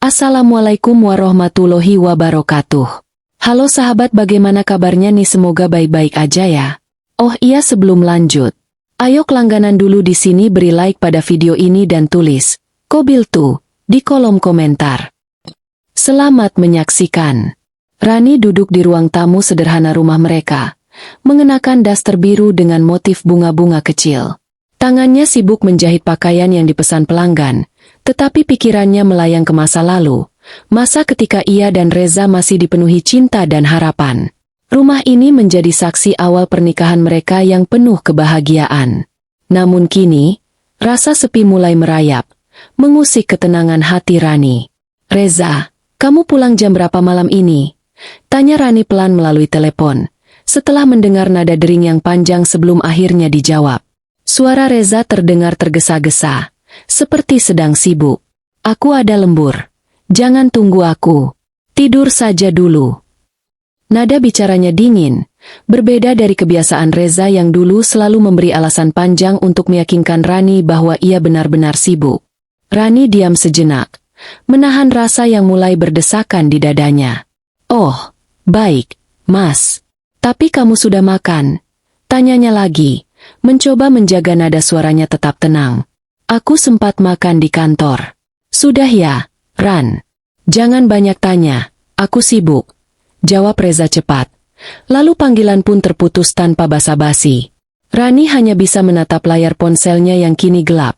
Assalamualaikum warahmatullahi wabarakatuh. Halo sahabat, bagaimana kabarnya nih? Semoga baik-baik aja ya. Oh iya, sebelum lanjut, ayo langganan dulu di sini, beri like pada video ini dan tulis Kobil tuh di kolom komentar. Selamat menyaksikan. Rani duduk di ruang tamu sederhana rumah mereka, mengenakan daster biru dengan motif bunga-bunga kecil. Tangannya sibuk menjahit pakaian yang dipesan pelanggan, tetapi pikirannya melayang ke masa lalu, masa ketika ia dan Reza masih dipenuhi cinta dan harapan. Rumah ini menjadi saksi awal pernikahan mereka yang penuh kebahagiaan. Namun kini, rasa sepi mulai merayap, mengusik ketenangan hati Rani. "Reza, kamu pulang jam berapa malam ini?" tanya Rani pelan melalui telepon, setelah mendengar nada dering yang panjang sebelum akhirnya dijawab. Suara Reza terdengar tergesa-gesa, seperti sedang sibuk. "Aku ada lembur. Jangan tunggu aku. Tidur saja dulu." Nada bicaranya dingin, berbeda dari kebiasaan Reza yang dulu selalu memberi alasan panjang untuk meyakinkan Rani bahwa ia benar-benar sibuk. Rani diam sejenak, menahan rasa yang mulai berdesakan di dadanya. "Oh, baik, Mas. Tapi kamu sudah makan?" tanyanya lagi, mencoba menjaga nada suaranya tetap tenang. "Aku sempat makan di kantor." "Sudah ya, Ran. Jangan banyak tanya, aku sibuk," jawab Reza cepat. Lalu panggilan pun terputus tanpa basa-basi. Rani hanya bisa menatap layar ponselnya yang kini gelap,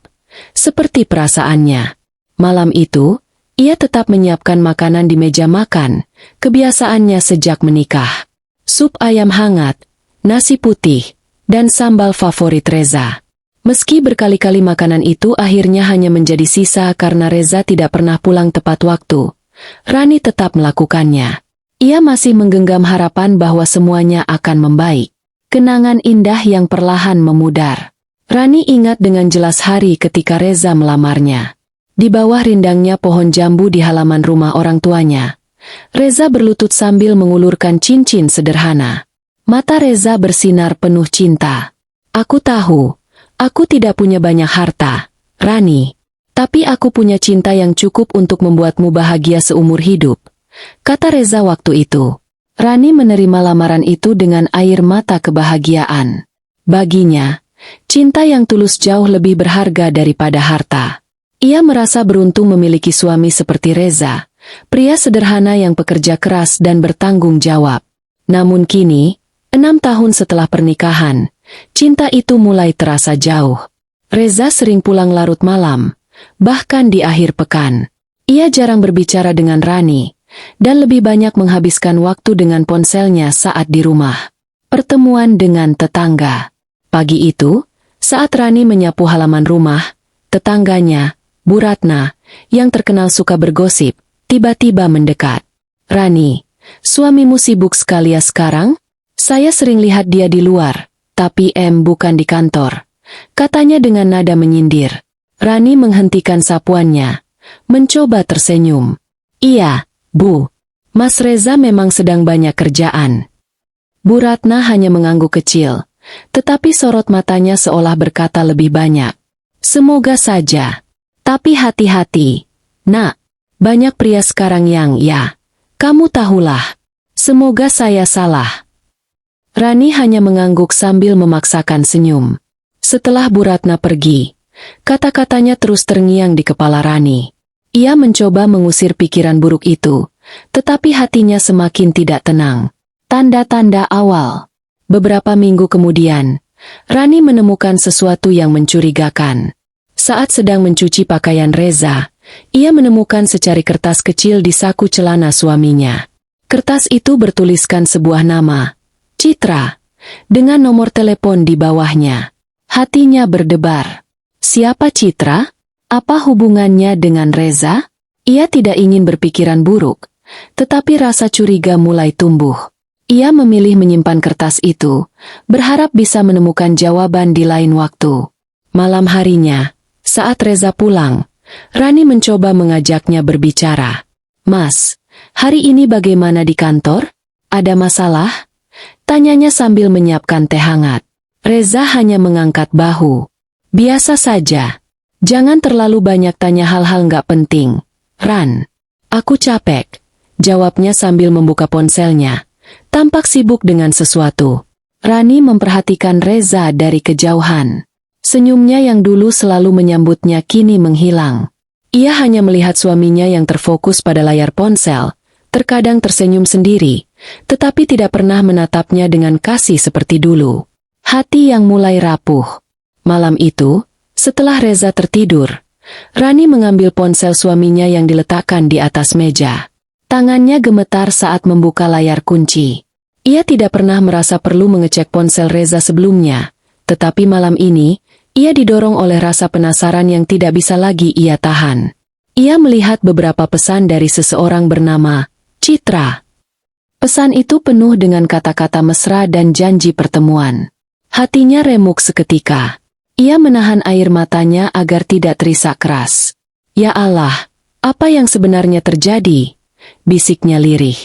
seperti perasaannya. Malam itu, ia tetap menyiapkan makanan di meja makan, kebiasaannya sejak menikah. Sup ayam hangat, nasi putih, dan sambal favorit Reza. Meski berkali-kali makanan itu akhirnya hanya menjadi sisa karena Reza tidak pernah pulang tepat waktu, Rani tetap melakukannya. Ia masih menggenggam harapan bahwa semuanya akan membaik. Kenangan indah yang perlahan memudar. Rani ingat dengan jelas hari ketika Reza melamarnya. Di bawah rindangnya pohon jambu di halaman rumah orang tuanya, Reza berlutut sambil mengulurkan cincin sederhana. Mata Reza bersinar penuh cinta. "Aku tahu, aku tidak punya banyak harta, Rani. Tapi aku punya cinta yang cukup untuk membuatmu bahagia seumur hidup," kata Reza waktu itu. Rani menerima lamaran itu dengan air mata kebahagiaan. Baginya, cinta yang tulus jauh lebih berharga daripada harta. Ia merasa beruntung memiliki suami seperti Reza, pria sederhana yang pekerja keras dan bertanggung jawab. Namun kini, 6 tahun setelah pernikahan, cinta itu mulai terasa jauh. Reza sering pulang larut malam, bahkan di akhir pekan. Ia jarang berbicara dengan Rani, dan lebih banyak menghabiskan waktu dengan ponselnya saat di rumah. Pertemuan dengan tetangga. Pagi itu, saat Rani menyapu halaman rumah, tetangganya, Bu Ratna, yang terkenal suka bergosip, tiba-tiba mendekat. "Rani, suamimu sibuk sekali ya sekarang? Saya sering lihat dia di luar, tapi bukan di kantor," katanya dengan nada menyindir. Rani menghentikan sapuannya, mencoba tersenyum. "Iya, Bu. Mas Reza memang sedang banyak kerjaan." Bu Ratna hanya mengangguk kecil, tetapi sorot matanya seolah berkata lebih banyak. "Semoga saja. Tapi hati-hati, Nak. Banyak pria sekarang yang, ya, kamu tahulah. Semoga saya salah." Rani hanya mengangguk sambil memaksakan senyum. Setelah Bu Ratna pergi, kata-katanya terus terngiang di kepala Rani. Ia mencoba mengusir pikiran buruk itu, tetapi hatinya semakin tidak tenang. Tanda-tanda awal. Beberapa minggu kemudian, Rani menemukan sesuatu yang mencurigakan. Saat sedang mencuci pakaian Reza, ia menemukan secari kertas kecil di saku celana suaminya. Kertas itu bertuliskan sebuah nama, Citra, dengan nomor telepon di bawahnya. Hatinya berdebar. Siapa Citra? Apa hubungannya dengan Reza? Ia tidak ingin berpikiran buruk, tetapi rasa curiga mulai tumbuh. Ia memilih menyimpan kertas itu, berharap bisa menemukan jawaban di lain waktu. Malam harinya, saat Reza pulang, Rani mencoba mengajaknya berbicara. "Mas, hari ini bagaimana di kantor? Ada masalah?" tanyanya sambil menyiapkan teh hangat. Reza hanya mengangkat bahu. "Biasa saja. Jangan terlalu banyak tanya hal-hal nggak penting, Ran. Aku capek, jawabnya sambil membuka ponselnya. Tampak sibuk dengan sesuatu. Rani memperhatikan Reza dari kejauhan. Senyumnya yang dulu selalu menyambutnya kini menghilang. Ia hanya melihat suaminya yang terfokus pada layar ponsel, terkadang tersenyum sendiri, tetapi tidak pernah menatapnya dengan kasih seperti dulu. Hati yang mulai rapuh. Malam itu, setelah Reza tertidur, Rani mengambil ponsel suaminya yang diletakkan di atas meja. Tangannya gemetar saat membuka layar kunci. Ia tidak pernah merasa perlu mengecek ponsel Reza sebelumnya, tetapi malam ini, ia didorong oleh rasa penasaran yang tidak bisa lagi ia tahan. Ia melihat beberapa pesan dari seseorang bernama Citra. Pesan itu penuh dengan kata-kata mesra dan janji pertemuan. Hatinya remuk seketika. Ia menahan air matanya agar tidak terisak keras. Ya Allah, apa yang sebenarnya terjadi? Bisiknya lirih.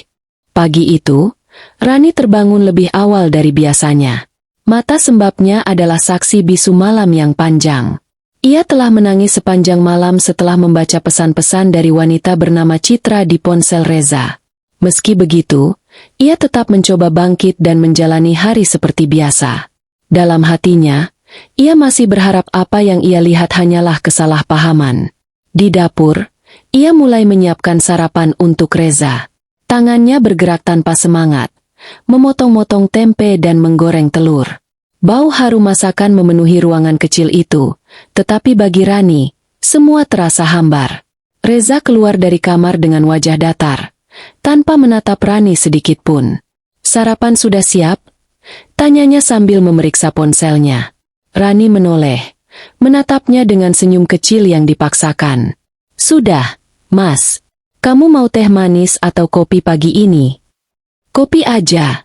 Pagi itu, Rani terbangun lebih awal dari biasanya. Mata sembabnya adalah saksi bisu malam yang panjang. Ia telah menangis sepanjang malam setelah membaca pesan-pesan dari wanita bernama Citra di ponsel Reza. Meski begitu, ia tetap mencoba bangkit dan menjalani hari seperti biasa. Dalam hatinya, ia masih berharap apa yang ia lihat hanyalah kesalahpahaman. Di dapur, ia mulai menyiapkan sarapan untuk Reza. Tangannya bergerak tanpa semangat, memotong-motong tempe dan menggoreng telur. Bau harum masakan memenuhi ruangan kecil itu, tetapi bagi Rani, semua terasa hambar. Reza keluar dari kamar dengan wajah datar, tanpa menatap Rani sedikit pun. "Sarapan sudah siap?" tanyanya sambil memeriksa ponselnya. Rani menoleh, menatapnya dengan senyum kecil yang dipaksakan. "Sudah, Mas. Kamu mau teh manis atau kopi pagi ini?" "Kopi aja,"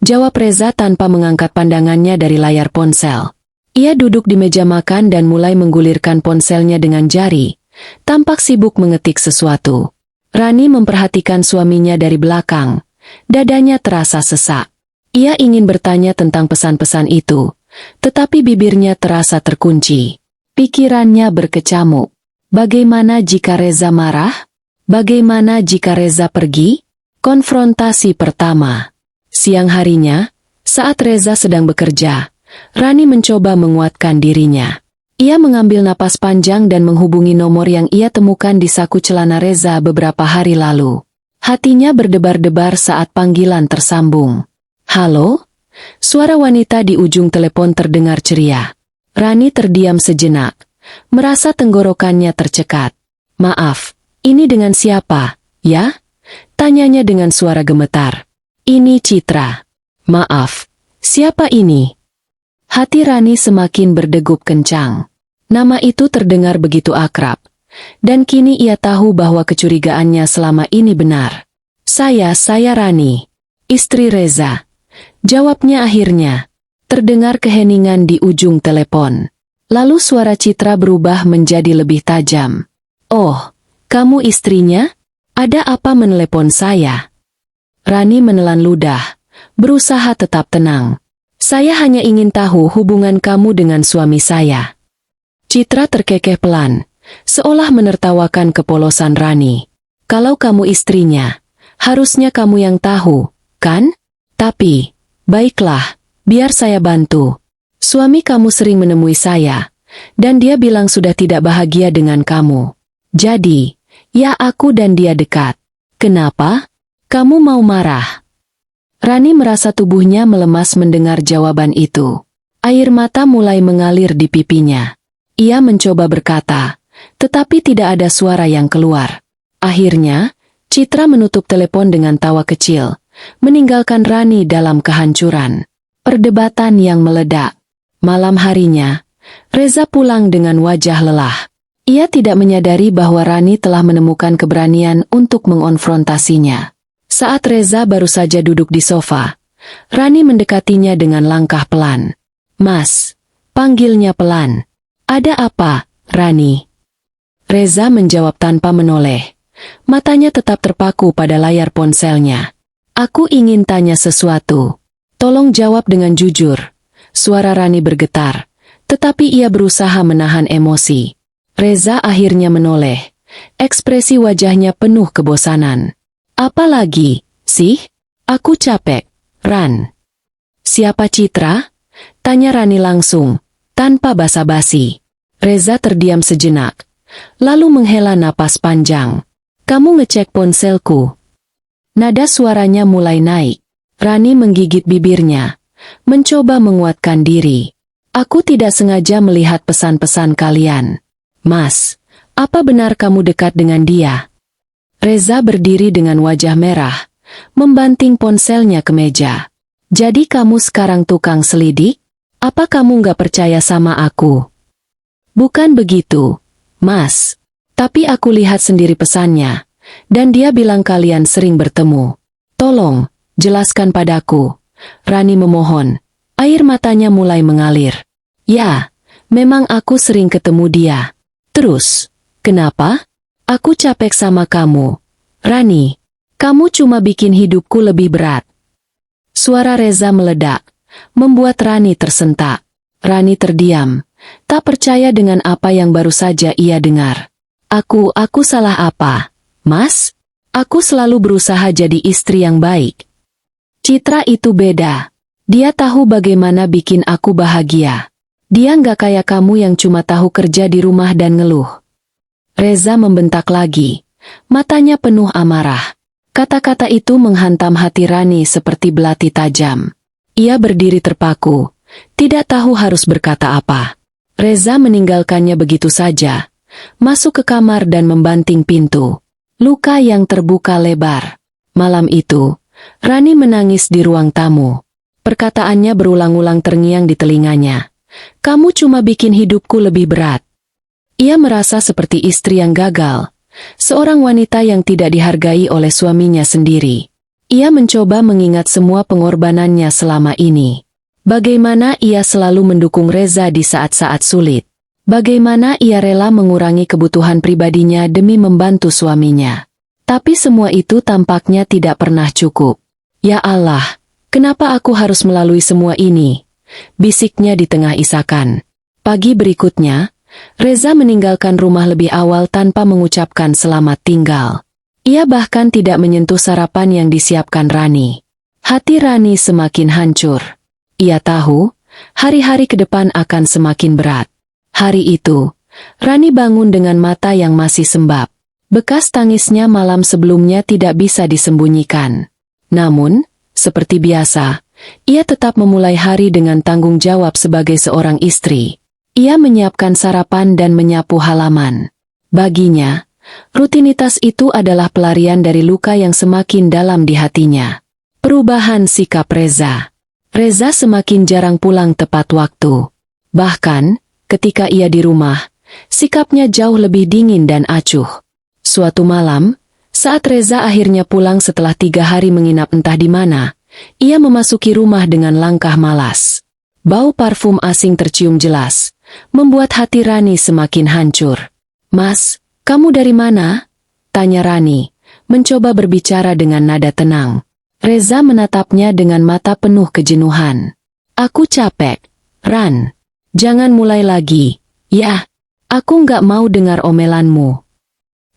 jawab Reza tanpa mengangkat pandangannya dari layar ponsel. Ia duduk di meja makan dan mulai menggulirkan ponselnya dengan jari, tampak sibuk mengetik sesuatu. Rani memperhatikan suaminya dari belakang, dadanya terasa sesak. Ia ingin bertanya tentang pesan-pesan itu, tetapi bibirnya terasa terkunci. Pikirannya berkecamuk. Bagaimana jika Reza marah? Bagaimana jika Reza pergi? Konfrontasi pertama. Siang harinya, saat Reza sedang bekerja, Rani mencoba menguatkan dirinya. Ia mengambil napas panjang dan menghubungi nomor yang ia temukan di saku celana Reza beberapa hari lalu. Hatinya berdebar-debar saat panggilan tersambung. "Halo?" Suara wanita di ujung telepon terdengar ceria. Rani terdiam sejenak, merasa tenggorokannya tercekat. "Maaf, ini dengan siapa, ya?" tanyanya dengan suara gemetar. "Ini Citra." "Maaf, siapa ini?" Hati Rani semakin berdegup kencang. Nama itu terdengar begitu akrab, dan kini ia tahu bahwa kecurigaannya selama ini benar. Saya Rani, istri Reza," jawabnya akhirnya. Terdengar keheningan di ujung telepon. Lalu suara Citra berubah menjadi lebih tajam. "Oh, kamu istrinya? Ada apa menelepon saya?" Rani menelan ludah, berusaha tetap tenang. "Saya hanya ingin tahu hubungan kamu dengan suami saya." Citra terkekeh pelan, seolah menertawakan kepolosan Rani. "Kalau kamu istrinya, harusnya kamu yang tahu, kan? Tapi, baiklah, biar saya bantu. Suami kamu sering menemui saya, dan dia bilang sudah tidak bahagia dengan kamu. Jadi, ya aku dan dia dekat. Kenapa? Kamu mau marah?" Rani merasa tubuhnya melemas mendengar jawaban itu. Air mata mulai mengalir di pipinya. Ia mencoba berkata, tetapi tidak ada suara yang keluar. Akhirnya, Citra menutup telepon dengan tawa kecil, meninggalkan Rani dalam kehancuran. Perdebatan yang meledak. Malam harinya, Reza pulang dengan wajah lelah. Ia tidak menyadari bahwa Rani telah menemukan keberanian untuk mengonfrontasinya. Saat Reza baru saja duduk di sofa, Rani mendekatinya dengan langkah pelan. "Mas," panggilnya pelan. "Ada apa, Rani?" Reza menjawab tanpa menoleh. Matanya tetap terpaku pada layar ponselnya. "Aku ingin tanya sesuatu. Tolong jawab dengan jujur." Suara Rani bergetar, tetapi ia berusaha menahan emosi. Reza akhirnya menoleh, ekspresi wajahnya penuh kebosanan. Apa lagi, sih? Aku capek, Ran. Siapa Citra? Tanya Rani langsung, tanpa basa-basi. Reza terdiam sejenak, lalu menghela napas panjang. Kamu ngecek ponselku? Nada suaranya mulai naik. Rani menggigit bibirnya, mencoba menguatkan diri. Aku tidak sengaja melihat pesan-pesan kalian. Mas, apa benar kamu dekat dengan dia? Reza berdiri dengan wajah merah, membanting ponselnya ke meja. Jadi kamu sekarang tukang selidik? Apa kamu nggak percaya sama aku? Bukan begitu, Mas. Tapi aku lihat sendiri pesannya, dan dia bilang kalian sering bertemu. Tolong, jelaskan padaku. Rani memohon. Air matanya mulai mengalir. Ya, memang aku sering ketemu dia. Terus, kenapa? Aku capek sama kamu. Rani, kamu cuma bikin hidupku lebih berat. Suara Reza meledak, membuat Rani tersentak. Rani terdiam, tak percaya dengan apa yang baru saja ia dengar. Aku salah apa? Mas? Aku selalu berusaha jadi istri yang baik. Citra itu beda. Dia tahu bagaimana bikin aku bahagia. Dia nggak kayak kamu yang cuma tahu kerja di rumah dan ngeluh. Reza membentak lagi. Matanya penuh amarah. Kata-kata itu menghantam hati Rani seperti belati tajam. Ia berdiri terpaku, tidak tahu harus berkata apa. Reza meninggalkannya begitu saja, masuk ke kamar dan membanting pintu. Luka yang terbuka lebar. Malam itu, Rani menangis di ruang tamu. Perkataannya berulang-ulang terngiang di telinganya. Kamu cuma bikin hidupku lebih berat. Ia merasa seperti istri yang gagal. Seorang wanita yang tidak dihargai oleh suaminya sendiri. Ia mencoba mengingat semua pengorbanannya selama ini. Bagaimana ia selalu mendukung Reza di saat-saat sulit. Bagaimana ia rela mengurangi kebutuhan pribadinya demi membantu suaminya. Tapi semua itu tampaknya tidak pernah cukup. Ya Allah, kenapa aku harus melalui semua ini? Bisiknya di tengah isakan. Pagi berikutnya, Reza meninggalkan rumah lebih awal tanpa mengucapkan selamat tinggal. Ia bahkan tidak menyentuh sarapan yang disiapkan Rani. Hati Rani semakin hancur. Ia tahu, hari-hari ke depan akan semakin berat. Hari itu, Rani bangun dengan mata yang masih sembab. Bekas tangisnya malam sebelumnya tidak bisa disembunyikan. Namun, seperti biasa, ia tetap memulai hari dengan tanggung jawab sebagai seorang istri. Ia menyiapkan sarapan dan menyapu halaman. Baginya, rutinitas itu adalah pelarian dari luka yang semakin dalam di hatinya. Perubahan sikap Reza. Reza semakin jarang pulang tepat waktu. Bahkan, ketika ia di rumah, sikapnya jauh lebih dingin dan acuh. Suatu malam, saat Reza akhirnya pulang setelah 3 hari menginap entah di mana, ia memasuki rumah dengan langkah malas. Bau parfum asing tercium jelas, membuat hati Rani semakin hancur. Mas, kamu dari mana? Tanya Rani, mencoba berbicara dengan nada tenang. Reza menatapnya dengan mata penuh kejenuhan. Aku capek, Ran. Jangan mulai lagi. Ya, aku nggak mau dengar omelanmu.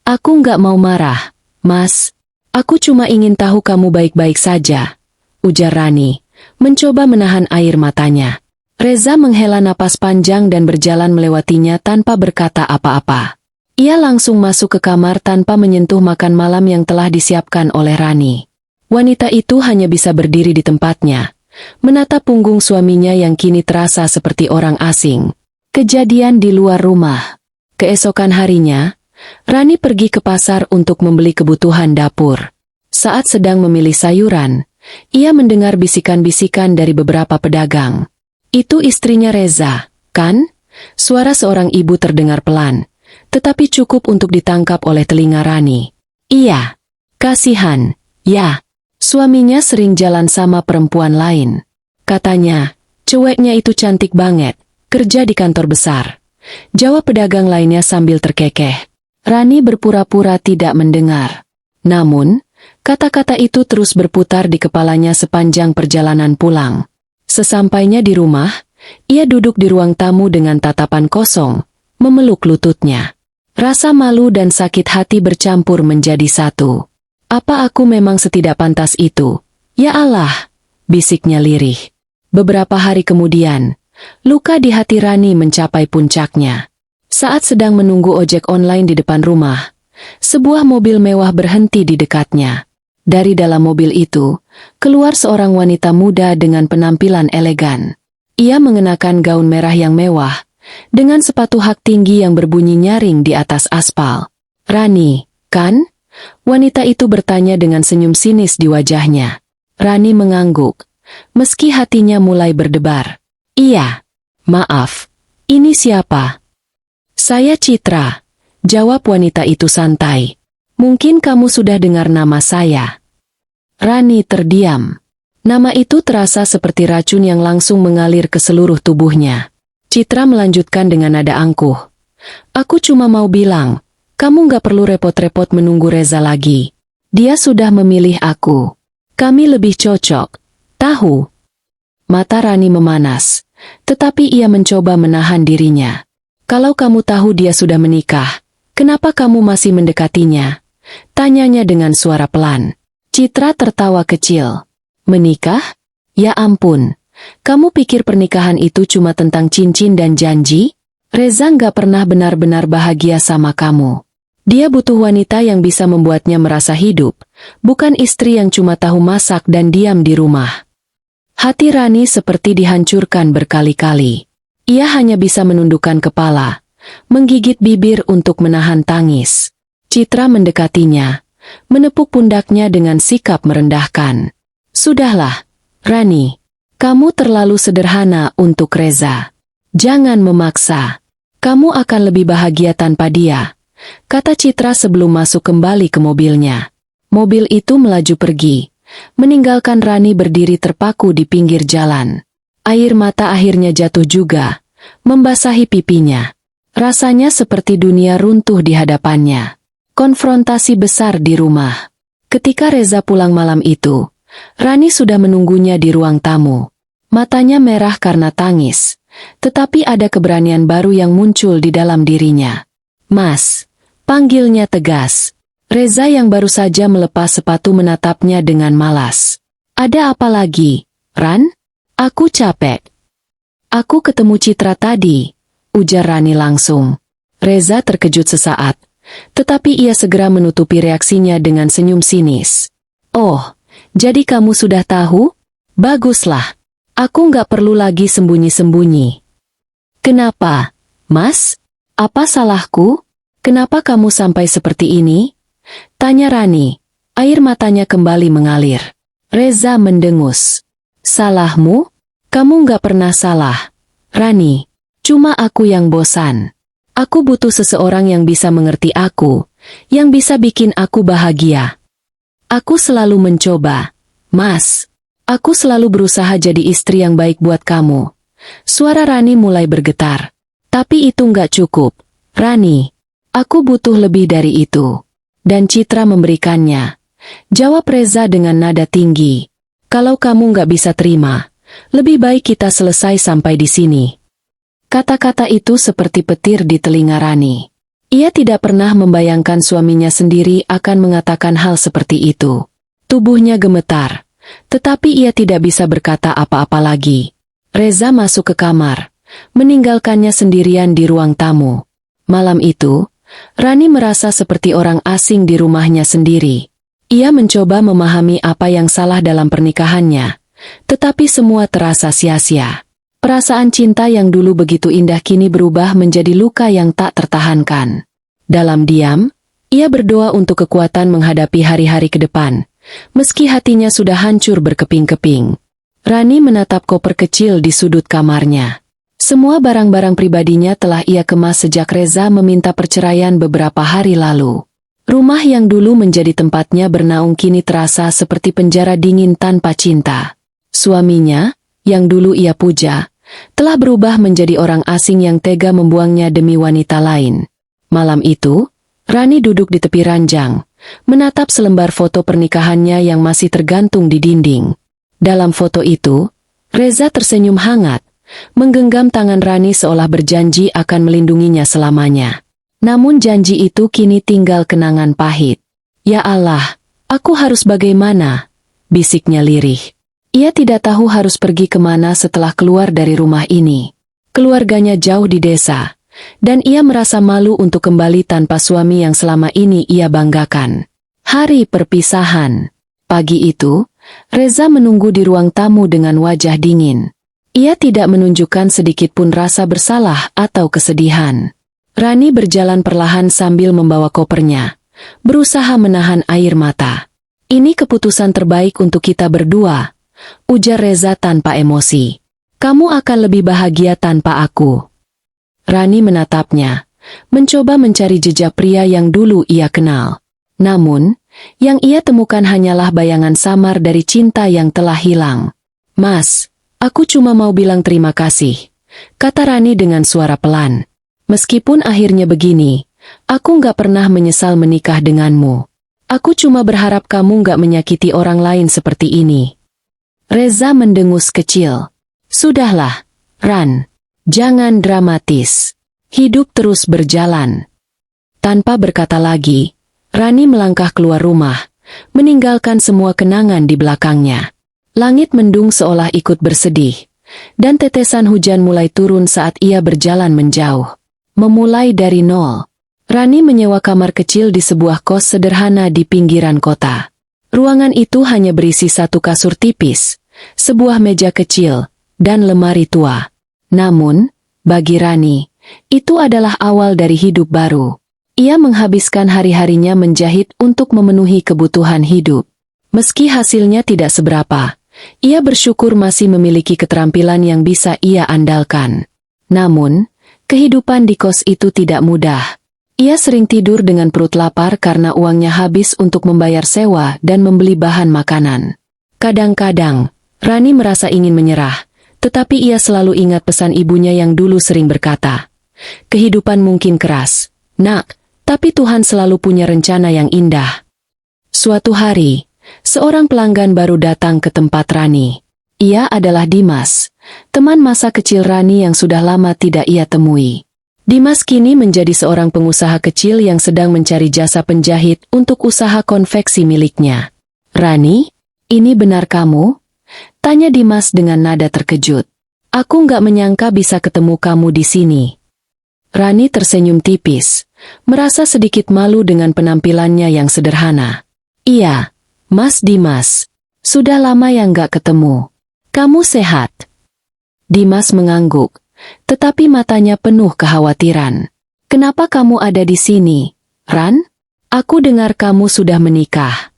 Aku nggak mau marah, Mas. Aku cuma ingin tahu kamu baik-baik saja, ujar Rani, mencoba menahan air matanya. Reza menghela napas panjang dan berjalan melewatinya tanpa berkata apa-apa. Ia langsung masuk ke kamar tanpa menyentuh makan malam yang telah disiapkan oleh Rani. Wanita itu hanya bisa berdiri di tempatnya, menatap punggung suaminya yang kini terasa seperti orang asing. Kejadian di luar rumah. Keesokan harinya, Rani pergi ke pasar untuk membeli kebutuhan dapur. Saat sedang memilih sayuran, ia mendengar bisikan-bisikan dari beberapa pedagang. Itu istrinya Reza, kan? Suara seorang ibu terdengar pelan, tetapi cukup untuk ditangkap oleh telinga Rani. Iya. Kasihan, ya. Suaminya sering jalan sama perempuan lain. Katanya, ceweknya itu cantik banget, kerja di kantor besar. Jawab pedagang lainnya sambil terkekeh. Rani berpura-pura tidak mendengar. Namun, kata-kata itu terus berputar di kepalanya sepanjang perjalanan pulang. Sesampainya di rumah, ia duduk di ruang tamu dengan tatapan kosong, memeluk lututnya. Rasa malu dan sakit hati bercampur menjadi satu. Apa aku memang setidak pantas itu? Ya Allah, bisiknya lirih. Beberapa hari kemudian, luka di hati Rani mencapai puncaknya. Saat sedang menunggu ojek online di depan rumah, sebuah mobil mewah berhenti di dekatnya. Dari dalam mobil itu, keluar seorang wanita muda dengan penampilan elegan. Ia mengenakan gaun merah yang mewah, dengan sepatu hak tinggi yang berbunyi nyaring di atas aspal. "Rani, kan?" Wanita itu bertanya dengan senyum sinis di wajahnya. Rani mengangguk, meski hatinya mulai berdebar. "Iya. Maaf, ini siapa?" "Saya Citra," jawab wanita itu santai. "Mungkin kamu sudah dengar nama saya." Rani terdiam. Nama itu terasa seperti racun yang langsung mengalir ke seluruh tubuhnya. Citra melanjutkan dengan nada angkuh. "Aku cuma mau bilang, kamu gak perlu repot-repot menunggu Reza lagi. Dia sudah memilih aku. Kami lebih cocok. Tahu?" Mata Rani memanas, tetapi ia mencoba menahan dirinya. "Kalau kamu tahu dia sudah menikah, kenapa kamu masih mendekatinya?" Tanyanya dengan suara pelan. Citra tertawa kecil. "Menikah? Ya ampun, kamu pikir pernikahan itu cuma tentang cincin dan janji? Reza gak pernah benar-benar bahagia sama kamu. Dia butuh wanita yang bisa membuatnya merasa hidup, bukan istri yang cuma tahu masak dan diam di rumah." Hati Rani seperti dihancurkan berkali-kali. Ia hanya bisa menundukkan kepala, menggigit bibir untuk menahan tangis. Citra mendekatinya, menepuk pundaknya dengan sikap merendahkan. "Sudahlah, Rani. Kamu terlalu sederhana untuk Reza. Jangan memaksa. Kamu akan lebih bahagia tanpa dia," kata Citra sebelum masuk kembali ke mobilnya. Mobil itu melaju pergi, meninggalkan Rani berdiri terpaku di pinggir jalan. Air mata akhirnya jatuh juga, membasahi pipinya. Rasanya seperti dunia runtuh di hadapannya. Konfrontasi besar di rumah. Ketika Reza pulang malam itu, Rani sudah menunggunya di ruang tamu. Matanya merah karena tangis, tetapi ada keberanian baru yang muncul di dalam dirinya. "Mas," panggilnya tegas. Reza yang baru saja melepas sepatu menatapnya dengan malas. "Ada apa lagi, Ran?" "Aku capek. Aku ketemu Citra tadi," ujar Rani langsung. Reza terkejut sesaat, tetapi ia segera menutupi reaksinya dengan senyum sinis. "Oh, jadi kamu sudah tahu? Baguslah. Aku nggak perlu lagi sembunyi-sembunyi." "Kenapa, Mas? Apa salahku? Kenapa kamu sampai seperti ini?" tanya Rani. Air matanya kembali mengalir. Reza mendengus. "Salahmu? Kamu nggak pernah salah, Rani. Cuma aku yang bosan. Aku butuh seseorang yang bisa mengerti aku, yang bisa bikin aku bahagia. Aku selalu mencoba, Mas. Aku selalu berusaha jadi istri yang baik buat kamu." Suara Rani mulai bergetar. "Tapi itu nggak cukup, Rani. Aku butuh lebih dari itu." Dan Citra memberikannya. Jawab Reza dengan nada tinggi. "Kalau kamu nggak bisa terima, lebih baik kita selesai sampai di sini." Kata-kata itu seperti petir di telinga Rani. Ia tidak pernah membayangkan suaminya sendiri akan mengatakan hal seperti itu. Tubuhnya gemetar, tetapi ia tidak bisa berkata apa-apa lagi. Reza masuk ke kamar, meninggalkannya sendirian di ruang tamu. Malam itu, Rani merasa seperti orang asing di rumahnya sendiri. Ia mencoba memahami apa yang salah dalam pernikahannya, tetapi semua terasa sia-sia. Perasaan cinta yang dulu begitu indah kini berubah menjadi luka yang tak tertahankan. Dalam diam, ia berdoa untuk kekuatan menghadapi hari-hari ke depan, meski hatinya sudah hancur berkeping-keping. Rani menatap koper kecil di sudut kamarnya. Semua barang-barang pribadinya telah ia kemas sejak Reza meminta perceraian beberapa hari lalu. Rumah yang dulu menjadi tempatnya bernaung kini terasa seperti penjara dingin tanpa cinta. Suaminya, yang dulu ia puja, telah berubah menjadi orang asing yang tega membuangnya demi wanita lain. Malam itu, Rani duduk di tepi ranjang, menatap selembar foto pernikahannya yang masih tergantung di dinding. Dalam foto itu, Reza tersenyum hangat, menggenggam tangan Rani seolah berjanji akan melindunginya selamanya. Namun janji itu kini tinggal kenangan pahit. Ya Allah, aku harus bagaimana? Bisiknya lirih. Ia tidak tahu harus pergi kemana setelah keluar dari rumah ini. Keluarganya jauh di desa, dan ia merasa malu untuk kembali tanpa suami yang selama ini ia banggakan. Hari perpisahan. Pagi itu, Reza menunggu di ruang tamu dengan wajah dingin. Ia tidak menunjukkan sedikit pun rasa bersalah atau kesedihan. Rani berjalan perlahan sambil membawa kopernya, berusaha menahan air mata. Ini keputusan terbaik untuk kita berdua, ujar Reza tanpa emosi. Kamu akan lebih bahagia tanpa aku. Rani menatapnya, mencoba mencari jejak pria yang dulu ia kenal. Namun, yang ia temukan hanyalah bayangan samar dari cinta yang telah hilang. Mas, aku cuma mau bilang terima kasih, kata Rani dengan suara pelan. Meskipun akhirnya begini, aku nggak pernah menyesal menikah denganmu. Aku cuma berharap kamu nggak menyakiti orang lain seperti ini. Reza mendengus kecil. Sudahlah, Ran. Jangan dramatis. Hidup terus berjalan. Tanpa berkata lagi, Rani melangkah keluar rumah, meninggalkan semua kenangan di belakangnya. Langit mendung seolah ikut bersedih, dan tetesan hujan mulai turun saat ia berjalan menjauh. Memulai dari nol, Rani menyewa kamar kecil di sebuah kos sederhana di pinggiran kota. Ruangan itu hanya berisi satu kasur tipis, sebuah meja kecil, dan lemari tua. Namun, bagi Rani, itu adalah awal dari hidup baru. Ia menghabiskan hari-harinya menjahit untuk memenuhi kebutuhan hidup. Meski hasilnya tidak seberapa, ia bersyukur masih memiliki keterampilan yang bisa ia andalkan. Namun, kehidupan di kos itu tidak mudah. Ia sering tidur dengan perut lapar karena uangnya habis untuk membayar sewa dan membeli bahan makanan. Kadang-kadang, Rani merasa ingin menyerah, tetapi ia selalu ingat pesan ibunya yang dulu sering berkata, "Kehidupan mungkin keras, nak, tapi Tuhan selalu punya rencana yang indah." Suatu hari, seorang pelanggan baru datang ke tempat Rani. Ia adalah Dimas, teman masa kecil Rani yang sudah lama tidak ia temui. Dimas kini menjadi seorang pengusaha kecil yang sedang mencari jasa penjahit untuk usaha konveksi miliknya. "Rani, ini benar kamu?" tanya Dimas dengan nada terkejut. "Aku nggak menyangka bisa ketemu kamu di sini." Rani tersenyum tipis, merasa sedikit malu dengan penampilannya yang sederhana. "Iya, Mas Dimas, sudah lama yang nggak ketemu. Kamu sehat?" Dimas mengangguk, tetapi matanya penuh kekhawatiran. "Kenapa kamu ada di sini, Ran? Aku dengar kamu sudah menikah."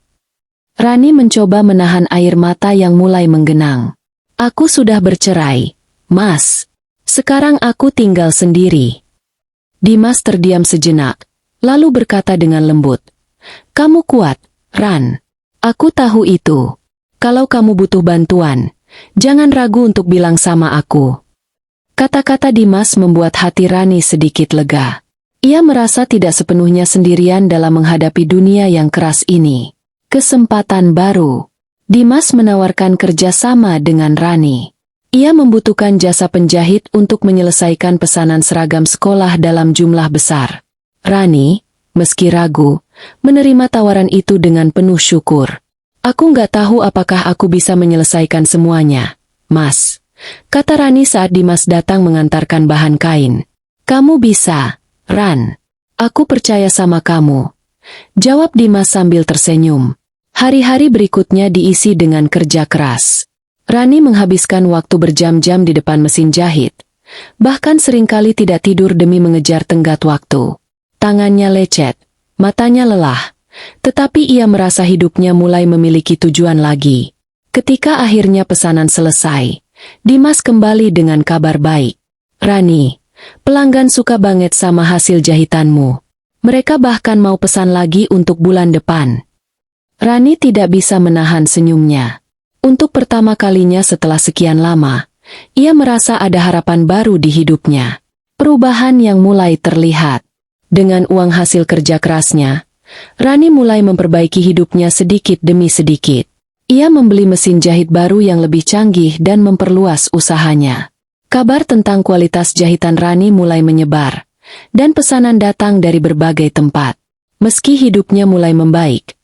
Rani mencoba menahan air mata yang mulai menggenang. "Aku sudah bercerai, Mas. Sekarang aku tinggal sendiri." Dimas terdiam sejenak, lalu berkata dengan lembut, "Kamu kuat, Ran. Aku tahu itu. Kalau kamu butuh bantuan, jangan ragu untuk bilang sama aku." Kata-kata Dimas membuat hati Rani sedikit lega. Ia merasa tidak sepenuhnya sendirian dalam menghadapi dunia yang keras ini. Kesempatan baru. Dimas menawarkan kerjasama dengan Rani. Ia membutuhkan jasa penjahit untuk menyelesaikan pesanan seragam sekolah dalam jumlah besar. Rani, meski ragu, menerima tawaran itu dengan penuh syukur. "Aku nggak tahu apakah aku bisa menyelesaikan semuanya, Mas," kata Rani saat Dimas datang mengantarkan bahan kain. "Kamu bisa, Ran. Aku percaya sama kamu," jawab Dimas sambil tersenyum. Hari-hari berikutnya diisi dengan kerja keras. Rani menghabiskan waktu berjam-jam di depan mesin jahit. Bahkan seringkali tidak tidur demi mengejar tenggat waktu. Tangannya lecet, matanya lelah. Tetapi ia merasa hidupnya mulai memiliki tujuan lagi. Ketika akhirnya pesanan selesai, Dimas kembali dengan kabar baik. "Rani, pelanggan suka banget sama hasil jahitanmu. Mereka bahkan mau pesan lagi untuk bulan depan." Rani tidak bisa menahan senyumnya. Untuk pertama kalinya setelah sekian lama, ia merasa ada harapan baru di hidupnya. Perubahan yang mulai terlihat. Dengan uang hasil kerja kerasnya, Rani mulai memperbaiki hidupnya sedikit demi sedikit. Ia membeli mesin jahit baru yang lebih canggih dan memperluas usahanya. Kabar tentang kualitas jahitan Rani mulai menyebar, dan pesanan datang dari berbagai tempat. Meski hidupnya mulai membaik,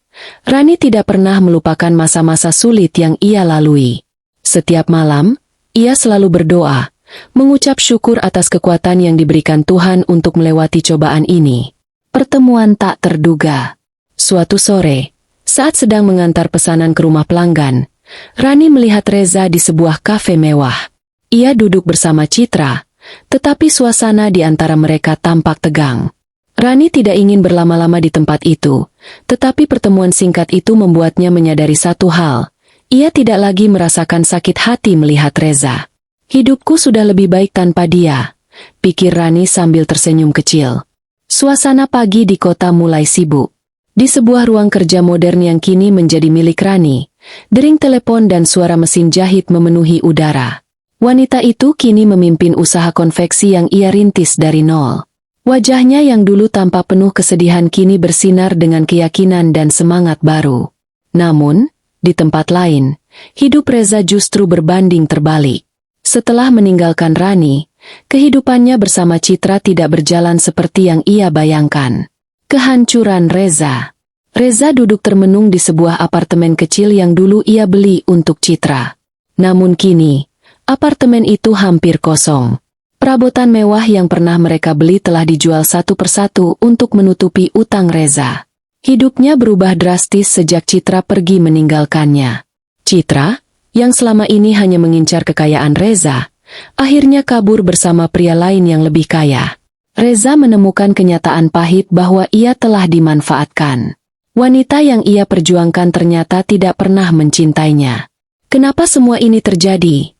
Rani tidak pernah melupakan masa-masa sulit yang ia lalui. Setiap malam, ia selalu berdoa, mengucap syukur atas kekuatan yang diberikan Tuhan untuk melewati cobaan ini. Pertemuan tak terduga. Suatu sore, saat sedang mengantar pesanan ke rumah pelanggan, Rani melihat Reza di sebuah kafe mewah. Ia duduk bersama Citra, tetapi suasana di antara mereka tampak tegang. Rani tidak ingin berlama-lama di tempat itu, tetapi pertemuan singkat itu membuatnya menyadari satu hal. Ia tidak lagi merasakan sakit hati melihat Reza. Hidupku sudah lebih baik tanpa dia, pikir Rani sambil tersenyum kecil. Suasana pagi di kota mulai sibuk. Di sebuah ruang kerja modern yang kini menjadi milik Rani, dering telepon dan suara mesin jahit memenuhi udara. Wanita itu kini memimpin usaha konveksi yang ia rintis dari nol. Wajahnya yang dulu tampak penuh kesedihan kini bersinar dengan keyakinan dan semangat baru. Namun, di tempat lain, hidup Reza justru berbanding terbalik. Setelah meninggalkan Rani, kehidupannya bersama Citra tidak berjalan seperti yang ia bayangkan. Kehancuran Reza. Reza duduk termenung di sebuah apartemen kecil yang dulu ia beli untuk Citra. Namun kini, apartemen itu hampir kosong. Perabotan mewah yang pernah mereka beli telah dijual satu persatu untuk menutupi utang Reza. Hidupnya berubah drastis sejak Citra pergi meninggalkannya. Citra, yang selama ini hanya mengincar kekayaan Reza, akhirnya kabur bersama pria lain yang lebih kaya. Reza menemukan kenyataan pahit bahwa ia telah dimanfaatkan. Wanita yang ia perjuangkan ternyata tidak pernah mencintainya. Kenapa semua ini terjadi?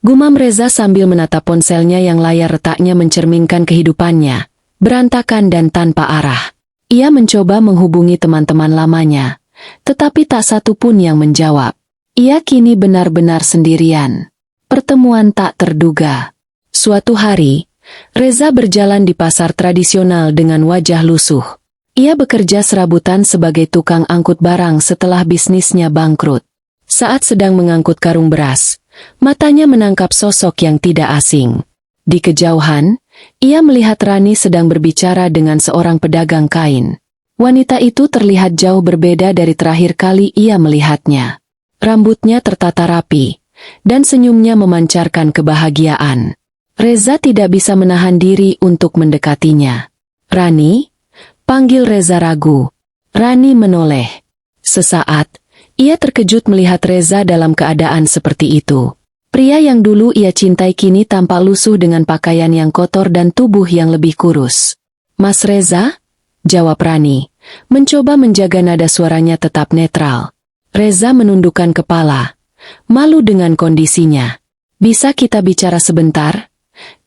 Gumam Reza sambil menatap ponselnya yang layar retaknya mencerminkan kehidupannya, berantakan dan tanpa arah. Ia mencoba menghubungi teman-teman lamanya, tetapi tak satu pun yang menjawab. Ia kini benar-benar sendirian. Pertemuan tak terduga. Suatu hari, Reza berjalan di pasar tradisional dengan wajah lusuh. Ia bekerja serabutan sebagai tukang angkut barang setelah bisnisnya bangkrut. Saat sedang mengangkut karung beras, matanya menangkap sosok yang tidak asing. Di kejauhan, ia melihat Rani sedang berbicara dengan seorang pedagang kain. Wanita itu terlihat jauh berbeda dari terakhir kali ia melihatnya. Rambutnya tertata rapi, dan senyumnya memancarkan kebahagiaan. Reza tidak bisa menahan diri untuk mendekatinya. "Rani?" panggil Reza ragu. Rani menoleh. Sesaat, ia terkejut melihat Reza dalam keadaan seperti itu. Pria yang dulu ia cintai kini tampak lusuh dengan pakaian yang kotor dan tubuh yang lebih kurus. "Mas Reza?" jawab Rani, mencoba menjaga nada suaranya tetap netral. Reza menundukkan kepala, malu dengan kondisinya. "Bisa kita bicara sebentar?"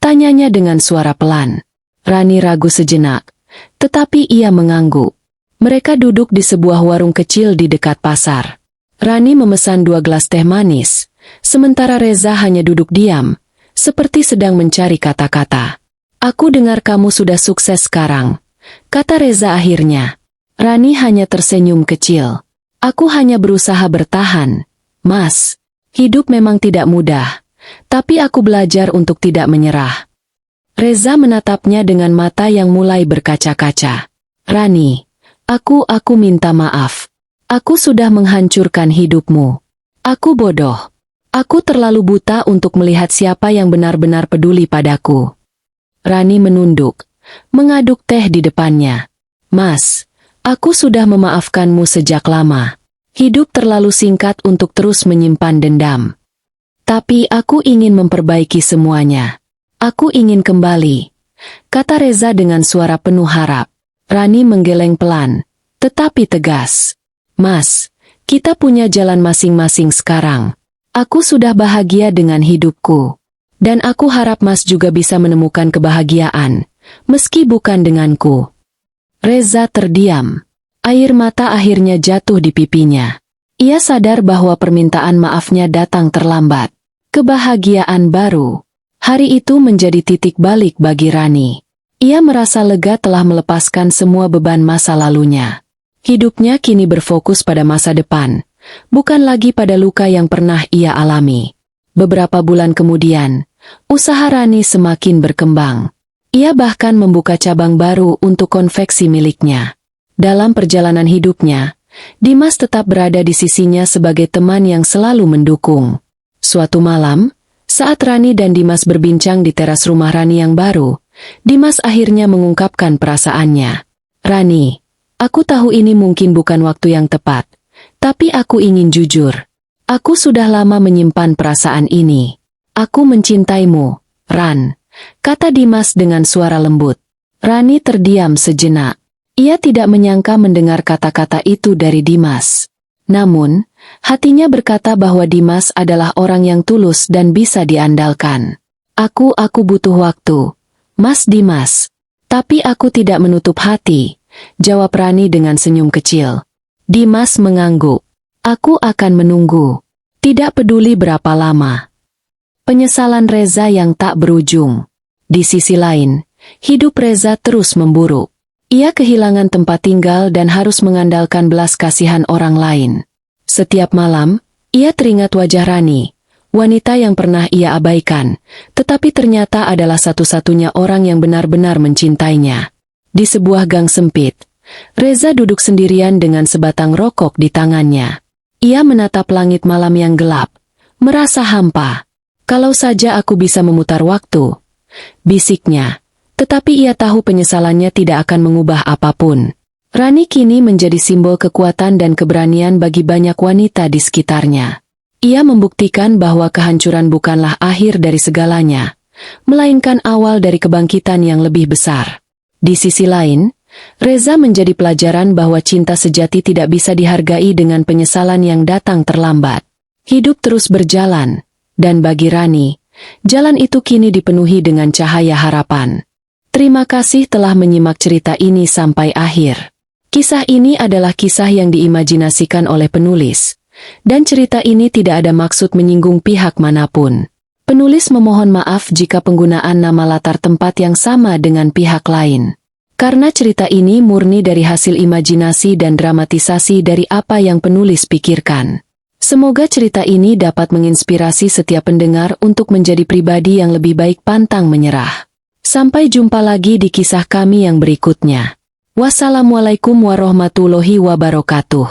tanyanya dengan suara pelan. Rani ragu sejenak, tetapi ia mengangguk. Mereka duduk di sebuah warung kecil di dekat pasar. Rani memesan 2 gelas teh manis, sementara Reza hanya duduk diam, seperti sedang mencari kata-kata. "Aku dengar kamu sudah sukses sekarang," kata Reza akhirnya. Rani hanya tersenyum kecil. "Aku hanya berusaha bertahan, Mas. Hidup memang tidak mudah, tapi aku belajar untuk tidak menyerah." Reza menatapnya dengan mata yang mulai berkaca-kaca. "Rani, aku minta maaf. Aku sudah menghancurkan hidupmu. Aku bodoh. Aku terlalu buta untuk melihat siapa yang benar-benar peduli padaku." Rani menunduk, mengaduk teh di depannya. "Mas, aku sudah memaafkanmu sejak lama. Hidup terlalu singkat untuk terus menyimpan dendam. Tapi aku ingin memperbaiki semuanya. Aku ingin kembali," kata Reza dengan suara penuh harap. Rani menggeleng pelan, tetapi tegas. "Mas, kita punya jalan masing-masing sekarang. Aku sudah bahagia dengan hidupku. Dan aku harap Mas juga bisa menemukan kebahagiaan, meski bukan denganku." Reza terdiam. Air mata akhirnya jatuh di pipinya. Ia sadar bahwa permintaan maafnya datang terlambat. Kebahagiaan baru. Hari itu menjadi titik balik bagi Rani. Ia merasa lega telah melepaskan semua beban masa lalunya. Hidupnya kini berfokus pada masa depan, bukan lagi pada luka yang pernah ia alami. Beberapa bulan kemudian, usaha Rani semakin berkembang. Ia bahkan membuka cabang baru untuk konveksi miliknya. Dalam perjalanan hidupnya, Dimas tetap berada di sisinya sebagai teman yang selalu mendukung. Suatu malam, saat Rani dan Dimas berbincang di teras rumah Rani yang baru, Dimas akhirnya mengungkapkan perasaannya. "Rani, aku tahu ini mungkin bukan waktu yang tepat, tapi aku ingin jujur. Aku sudah lama menyimpan perasaan ini. Aku mencintaimu, Ran," kata Dimas dengan suara lembut. Rani terdiam sejenak. Ia tidak menyangka mendengar kata-kata itu dari Dimas. Namun, hatinya berkata bahwa Dimas adalah orang yang tulus dan bisa diandalkan. Aku butuh waktu, Mas Dimas. Tapi aku tidak menutup hati," jawab Rani dengan senyum kecil. Dimas mengangguk. "Aku akan menunggu. Tidak peduli berapa lama." Penyesalan Reza yang tak berujung. Di sisi lain, hidup Reza terus memburuk. Ia kehilangan tempat tinggal dan harus mengandalkan belas kasihan orang lain. Setiap malam, ia teringat wajah Rani, wanita yang pernah ia abaikan, tetapi ternyata adalah satu-satunya orang yang benar-benar mencintainya. Di sebuah gang sempit, Reza duduk sendirian dengan sebatang rokok di tangannya. Ia menatap langit malam yang gelap, merasa hampa. "Kalau saja aku bisa memutar waktu," bisiknya. Tetapi ia tahu penyesalannya tidak akan mengubah apapun. Rani kini menjadi simbol kekuatan dan keberanian bagi banyak wanita di sekitarnya. Ia membuktikan bahwa kehancuran bukanlah akhir dari segalanya, melainkan awal dari kebangkitan yang lebih besar. Di sisi lain, Reza menjadi pelajaran bahwa cinta sejati tidak bisa dihargai dengan penyesalan yang datang terlambat. Hidup terus berjalan, dan bagi Rani, jalan itu kini dipenuhi dengan cahaya harapan. Terima kasih telah menyimak cerita ini sampai akhir. Kisah ini adalah kisah yang diimajinasikan oleh penulis, dan cerita ini tidak ada maksud menyinggung pihak manapun. Penulis memohon maaf jika penggunaan nama latar tempat yang sama dengan pihak lain. Karena cerita ini murni dari hasil imajinasi dan dramatisasi dari apa yang penulis pikirkan. Semoga cerita ini dapat menginspirasi setiap pendengar untuk menjadi pribadi yang lebih baik pantang menyerah. Sampai jumpa lagi di kisah kami yang berikutnya. Wassalamualaikum warahmatullahi wabarakatuh.